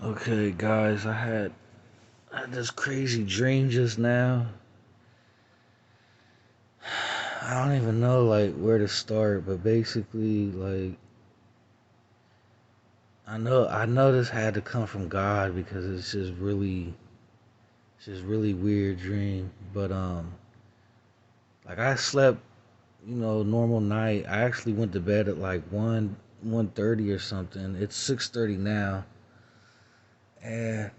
Okay, guys, I had this crazy dream just now. I don't even know like where to start, but basically, like I know this had to come from God because it's just really weird dream. But like I slept, normal night. I actually went to bed at like 1:30 or something. It's 6:30 now, and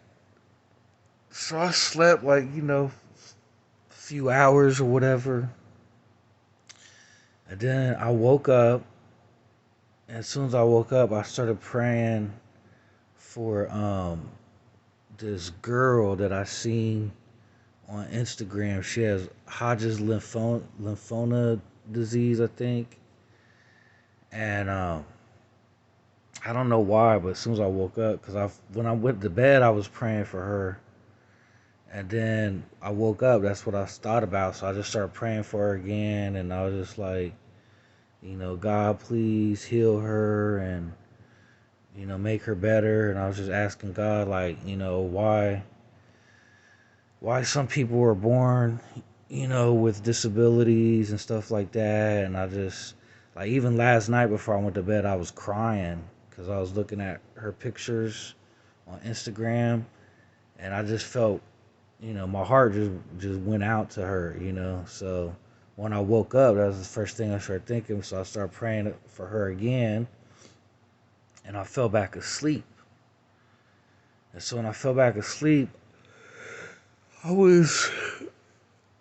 so I slept like a few hours or whatever. And then I woke up. And as soon as I woke up, I started praying for this girl that I seen on Instagram. She has Hodg's lymphoma disease, I think. And I don't know why, but as soon as I woke up, because when I went to bed, I was praying for her. And then I woke up, that's what I thought about. So I just started praying for her again. And I was just like, God, please heal her and make her better. And I was just asking God, like, why some people were born, with disabilities and stuff like that. And I just, like, even last night before I went to bed, I was crying because I was looking at her pictures on Instagram, and I just felt, my heart just went out to her, So when I woke up, that was the first thing I started thinking. So I started praying for her again, and I fell back asleep. And so when I fell back asleep, I was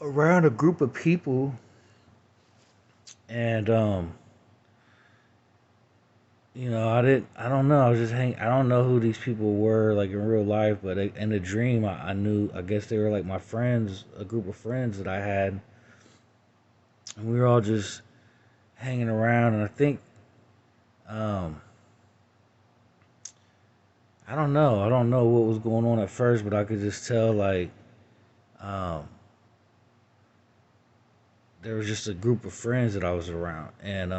around a group of people, and I don't know. I was just hanging. I don't know who these people were like in real life, but in a dream, I knew. I guess they were like my friends, a group of friends that I had, and we were all just hanging around. And I think, um, I don't know. I don't know what was going on at first, but I could just tell like, um, there was just a group of friends that I was around, and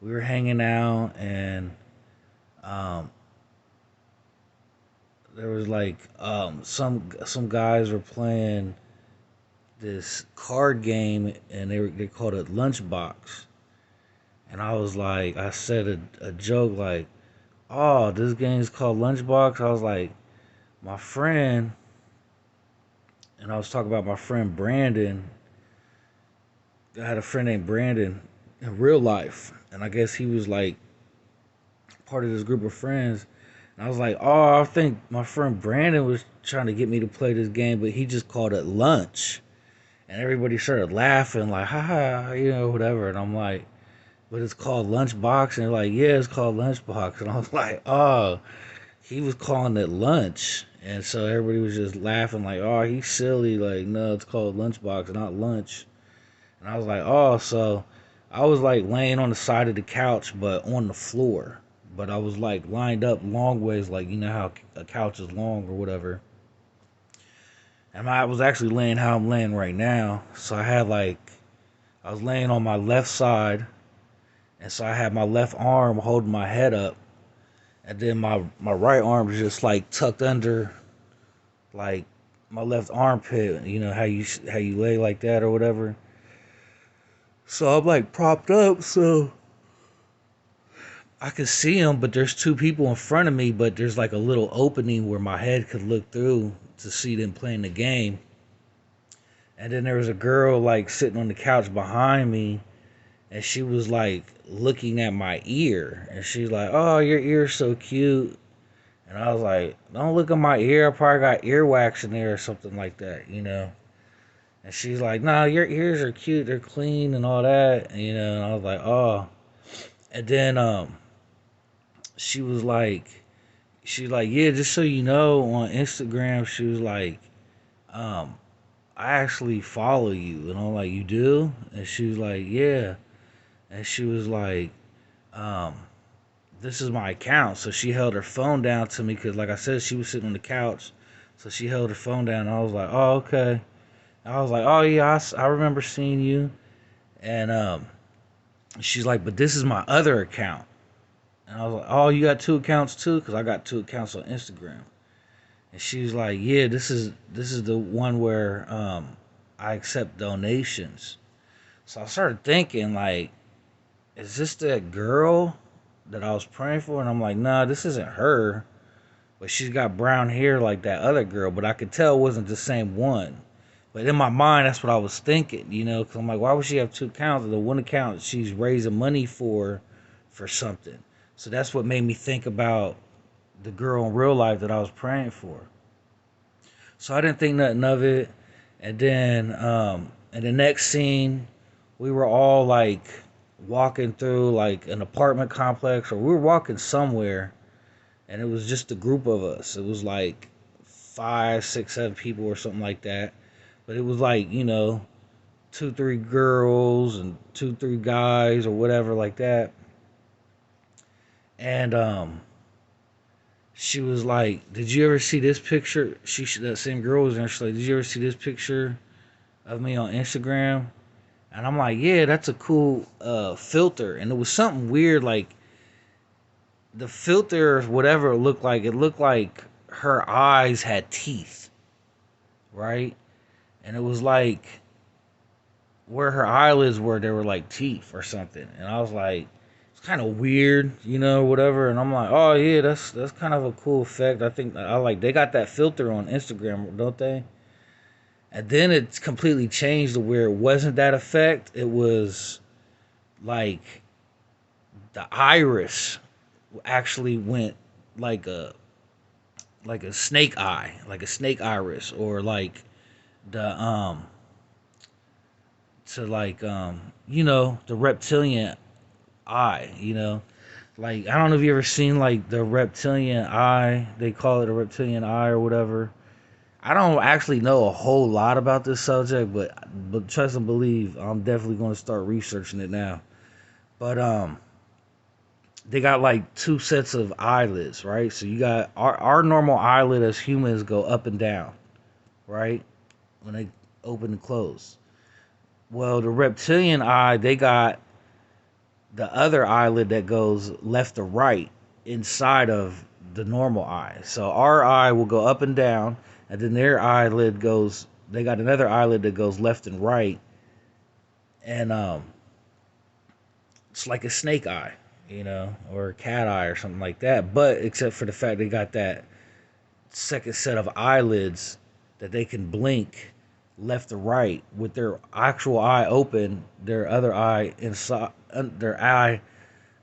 we were hanging out, and um, there was like some guys were playing this card game, and they called it Lunchbox. And I was like, I said a joke like, "Oh, this game's called Lunchbox." I was like, my friend, and I was talking about my friend Brandon. I had a friend named Brandon in real life, and I guess he was like part of this group of friends. And I was like, "Oh, I think my friend Brandon was trying to get me to play this game, but he just called it Lunch." And everybody started laughing, like, haha, whatever. And I'm like, but it's called Lunchbox. And they're like, yeah, it's called Lunchbox. And I was like, oh, he was calling it lunch. And so everybody was just laughing, like, oh, he's silly. Like, no, it's called Lunchbox, not lunch. And I was like, oh, so I was like laying on the side of the couch, but on the floor. But I was like lined up long ways, like, how a couch is long or whatever. And I was actually laying how I'm laying right now. So I was laying on my left side, and so I had my left arm holding my head up, and then my right arm was just like tucked under like my left armpit. You know how you lay like that or whatever. So I'm like propped up, so I could see him, but there's two people in front of me, but there's like a little opening where my head could look through to see them playing the game. And then there was a girl like sitting on the couch behind me, and she was like looking at my ear, and she's like, "Oh, your ear's so cute." And I was like, "Don't look at my ear. I probably got earwax in there or something like that." And she's like, "No, your ears are cute. They're clean and all that." And I was like, "Oh." And then she was like, "Yeah, just so you know, on Instagram, she was like, um, I actually follow you." And I'm like, "You do?" And she was like, "Yeah." And she was like, um, "This is my account." So she held her phone down to me because, like I said, she was sitting on the couch. So she held her phone down. And I was like, "Oh, okay." And I was like, "Oh, yeah, I remember seeing you." And she's like, "But this is my other account." And I was like, oh, you got two accounts too? Because I got two accounts on Instagram. And she was like, yeah, this is the one where I accept donations. So I started thinking, like, is this that girl that I was praying for? And I'm like, nah, this isn't her. But she's got brown hair like that other girl. But I could tell it wasn't the same one. But in my mind, that's what I was thinking, Because I'm like, why would she have two accounts? The one account she's raising money for something. So that's what made me think about the girl in real life that I was praying for. So I didn't think nothing of it. And then in the next scene, we were all like walking through like an apartment complex, or we were walking somewhere, and it was just a group of us. It was like five, six, seven people or something like that. But it was like, two, three girls and two, three guys or whatever like that. And she was like, "Did you ever see this picture?" That same girl was there. She's like, "Did you ever see this picture of me on Instagram?" And I'm like, "Yeah, that's a cool filter." And it was something weird, like the filter, whatever it looked like. It looked like her eyes had teeth, right? And it was like where her eyelids were, there were like teeth or something. And I was like, it's kind of weird, whatever. And I'm like, oh yeah, that's kind of a cool effect. I think I like they got that filter on Instagram, don't they? And then it's completely changed to where it wasn't that effect. It was like the iris actually went like a snake eye, like a snake iris, or like the to like the reptilian eye, like I don't know if you ever seen like the reptilian eye. They call it a reptilian eye or whatever. I don't actually know a whole lot about this subject, but trust and believe, I'm definitely going to start researching it now. But they got like two sets of eyelids, right? So you got our normal eyelid as humans go up and down, right? When they open and close. Well, the reptilian eye, they got the other eyelid that goes left to right inside of the normal eye. So our eye will go up and down, and then their eyelid goes. They got another eyelid that goes left and right, and it's like a snake eye, or a cat eye or something like that. But except for the fact they got that second set of eyelids that they can blink left to right with their actual eye open, their other eye inside, their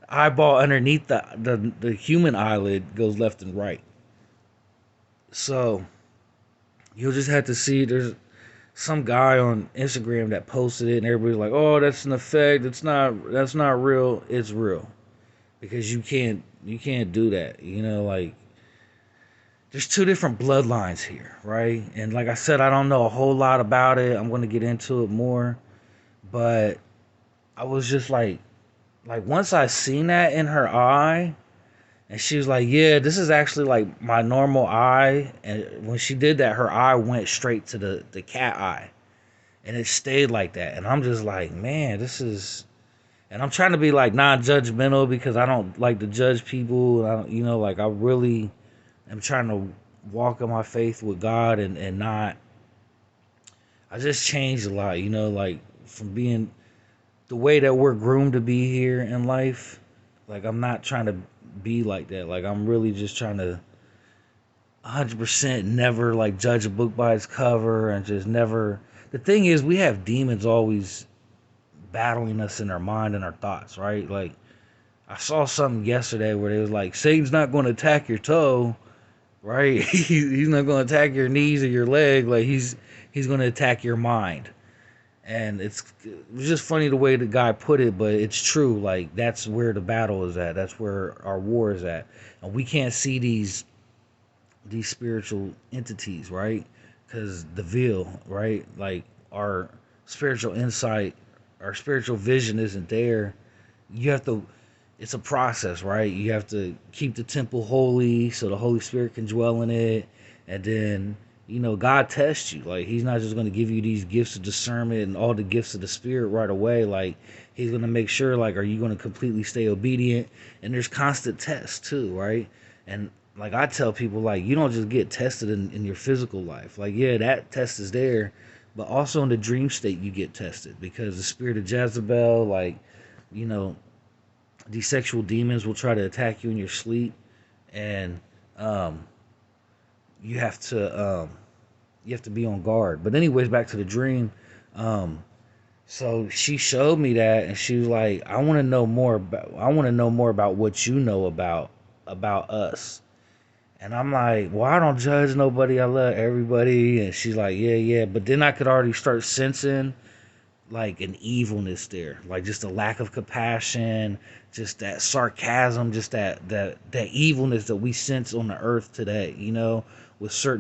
eyeball underneath the human eyelid goes left and right. So you'll just have to see. There's some guy on Instagram that posted it, and everybody's like, "Oh, that's an effect. That's not real. It's real because you can't do that. Like there's two different bloodlines here, right? And like I said, I don't know a whole lot about it. I'm going to get into it more, but I was just like once I seen that in her eye, and she was like, "Yeah, this is actually like my normal eye." And when she did that, her eye went straight to the cat eye, and it stayed like that. And I'm just like, man, this is. And I'm trying to be like non-judgmental because I don't like to judge people. I don't, like I really am trying to walk in my faith with God and not. I just changed a lot, like from being the way that we're groomed to be here in life. Like I'm not trying to be like that. Like I'm really just trying to 100% never like judge a book by its cover and just never. The thing is, we have demons always battling us in our mind and our thoughts, right? Like I saw something yesterday where they was like, Satan's not going to attack your toe, right? He's not going to attack your knees or your leg. Like he's going to attack your mind. And it was just funny the way the guy put it, but it's true. Like that's where the battle is at. That's where our war is at. And we can't see these spiritual entities, right? Because the veil, right? Like our spiritual insight, our spiritual vision isn't there. You have to. It's a process, right? You have to keep the temple holy so the Holy Spirit can dwell in it, and then God tests you. Like He's not just going to give you these gifts of discernment and all the gifts of the Spirit right away. Like He's gonna make sure, like, are you gonna completely stay obedient? And there's constant tests too, right? And like I tell people, like, you don't just get tested in your physical life. Like, yeah, that test is there, but also in the dream state you get tested because the spirit of Jezebel, like, you know, these sexual demons will try to attack you in your sleep, and um, you have to be on guard. But anyways, back to the dream. Um, so she showed me that, and she was like, I want to know more about. I want to know more about what you know about us. And I'm like, well, I don't judge nobody. I love everybody. And she's like, yeah, yeah. But then I could already start sensing like an evilness there, like just a lack of compassion, just that sarcasm, just that evilness that we sense on the earth today, with certain